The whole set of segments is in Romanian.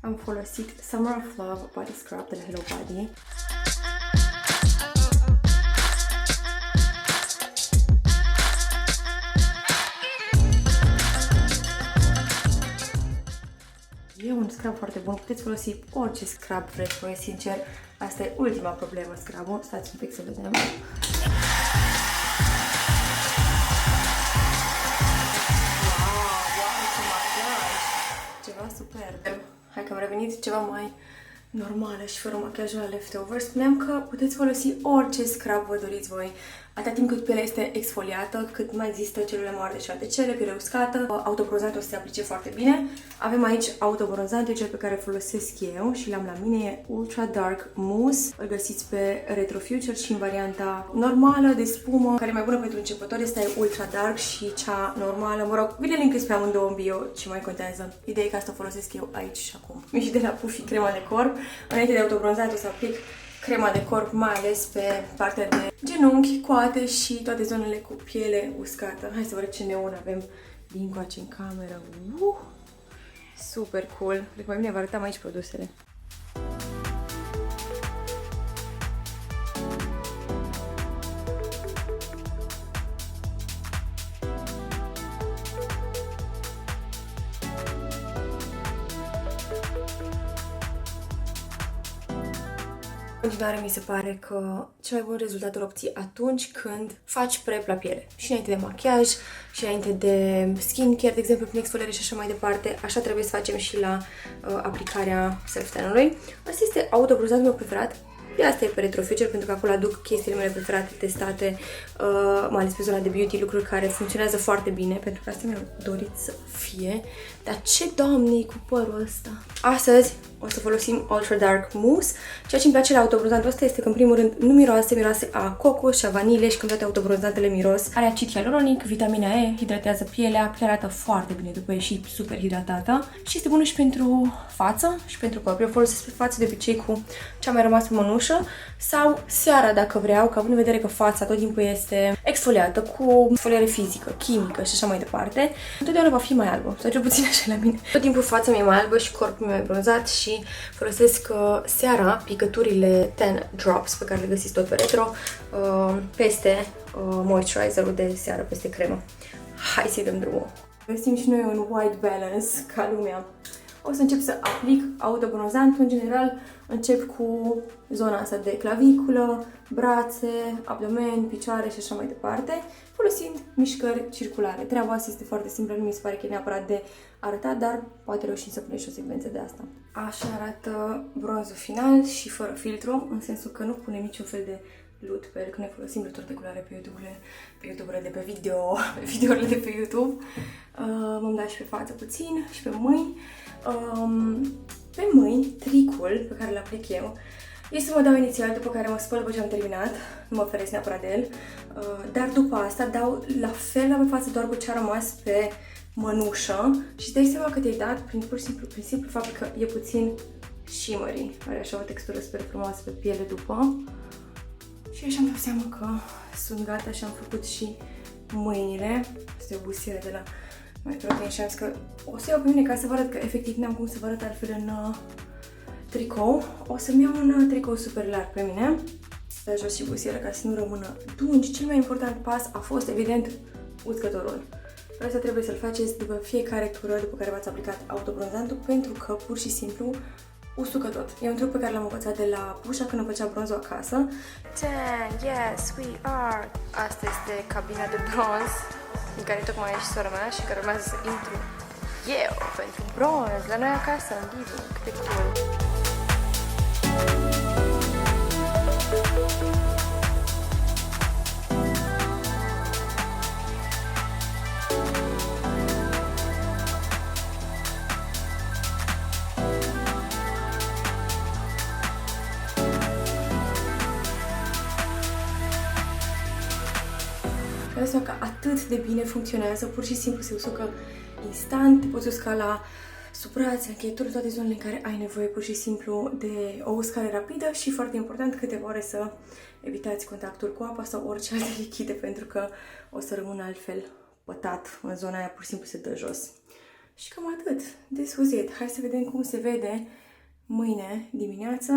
Am folosit Summer of Love Body Scrub de la Hello Body. E un scrub foarte bun, puteți folosi orice scrub vreți voi, sincer. Asta e ultima problemă, scrubul. Stați un pic să vedem. Ceva superb. Hai că am revenit ceva mai normală și fără machiajul la leftover. Spuneam că puteți folosi orice scrub vă doriți voi, atâta timp cât pielea este exfoliată, cât mai există celule moarte și alte cele, piele uscată, autobronzantul o să se aplice foarte bine. Avem aici autobronzantul, cel pe care îl folosesc eu și l-am la mine, e Ultra Dark Mousse. Îl găsiți pe Retro Future și în varianta normală de spumă, care e mai bună pentru începători, este Ultra Dark și cea normală. Mă rog, vine link pe amândouă în bio, ce mai contează. Ideea e că asta o folosesc eu aici și acum. Mi și de la Puffy crema de corp. Înainte de autobronzat o să aplic crema de corp, mai ales pe partea de genunchi, coate și toate zonele cu piele uscată. Hai să vă arăt ce neon avem din coace în cameră. Super cool. Cred că mai bine vă arătam aici produsele. În continuare, mi se pare că cel mai bun rezultat îl obții atunci când faci prep la piele. Și înainte de machiaj, și înainte de skincare, de exemplu, prin exfoliere și așa mai departe. Așa trebuie să facem și la aplicarea self-tan-ului. Asta este autobronzatul meu preferat. De asta e pe Retro Future, pentru că acolo aduc chestiile mele preferate, testate, mai ales pe zona de beauty, lucruri care funcționează foarte bine, pentru că asta mi-am dorit să fie. Dar ce, doamne, cu părul ăsta? Astăzi o să folosim Ultra Dark Mousse. Ceea ce îmi place la autobronzantul ăsta este că, în primul rând, nu miroase a cocos și a vanilie și când toate autobronzantele miros. Are acid hialuronic, vitamina E, hidratează pielea, arată foarte bine după e și super hidratată și este bună și pentru față și pentru corp. Eu folosesc pe față de obicei cu ce-a mai rămas pe mănușă sau seara dacă vreau, că având în vedere că fața tot timpul este exfoliată cu exfoliare fizică, chimică și așa mai departe, întotdeauna va fi mai albă, sau cel puțin așa la mine. Tot timpul fața mi-e mai albă și corpul mi-e mai bronzat și folosesc seara picăturile Tan Drops pe care le găsiți tot pe Retro peste moisturizerul de seară, peste cremă. Hai să-i dăm drumul! Găsim și noi un white balance ca lumea. O să încep să aplic autobronzantul. În general încep cu zona asta de claviculă, brațe, abdomen, picioare și așa mai departe, folosind mișcări circulare. Treaba asta este foarte simplă, nu mi se pare că e neapărat de arătat, dar poate reușim să punem și o secvență de asta. Așa arată bronzul final și fără filtru, în sensul că nu punem niciun fel de lut pe el, că noi folosim luturi de culoare pe YouTube-urile de pe video, pe videourile de pe YouTube. M-am dat și pe față puțin și pe mâini. Pe mâini, tricul pe care îl aplic eu este să mă dau inițial, după care mă spăl după ce am terminat, nu mă feresc neapărat de el, dar după asta dau la fel la pe față, doar cu ce a rămas pe mănușă și îți dai seama că te-ai dat prin simplu fapt că e puțin shimmery, are așa o textură super frumoasă pe piele după. Și așa am dat seama că sunt gata și am făcut și mâinile. Asta e o busiere de la Protein și am zis că o să iau pe mine ca să vă arăt că efectiv n-am cum să vă arăt altfel în tricou. O să-mi iau un tricou super larg pe mine. Da jos și busiere ca să nu rămână dungi. Cel mai important pas a fost, evident, uscătorul. Asta trebuie să-l faceți după fiecare tură după care v-ați aplicat autobronzantul, pentru că pur și simplu usucă tot. E un truc pe care l-am învățat de la Pușa când îmi făcea bronzul acasă. Tan, yes, we are! Asta este cabina de bronz în care tocmai a ieșit sora mea și care urmează să intru eu pentru bronz la noi acasă, în living. Cât de cool! Asta că atât de bine funcționează, pur și simplu se usucă instant, te poți usca la sub brațe, încheieturi, toate zonele în care ai nevoie pur și simplu de o uscare rapidă și, foarte important, câteva ore să evitați contactul cu apa sau orice alte lichide, pentru că o să rămână altfel pătat în zona aia, pur și simplu se dă jos. Și cam atât. This was it. Hai să vedem cum se vede mâine dimineața.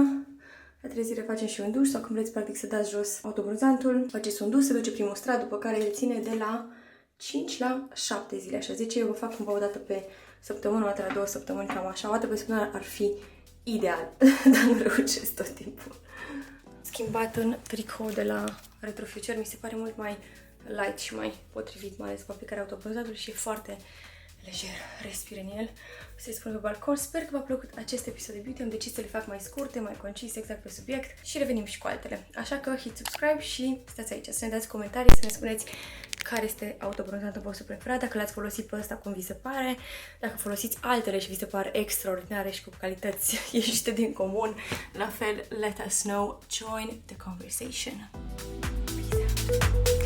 La trezire facem și un duș sau când vreți practic să dați jos autobronzantul. Faceți un duș, se duce primul strat, după care el ține de la 5 la 7 zile, așa zice. Eu vă fac cumva o dată pe săptămână, o dată la 2 săptămâni, cam așa. O dată pe săptămână ar fi ideal, dar nu reușesc tot timpul. Schimbat în tricou de la Retro Future, mi se pare mult mai light și mai potrivit, mai ales cu aplicarea autobronzatului și e foarte lejer, respir în el. Să-i spun pe balcon. Sper că v-a plăcut acest episod de beauty. Am decis să le fac mai scurte, mai concise, exact pe subiect și revenim și cu altele. Așa că hit subscribe și stați aici să ne dați comentarii, să ne spuneți care este autobronzatul vostru preferat, dacă l-ați folosit pe ăsta cum vi se pare, dacă folosiți altele și vi se pare extraordinare și cu calități ieșite din comun. La fel, let us know, join the conversation. Peace out.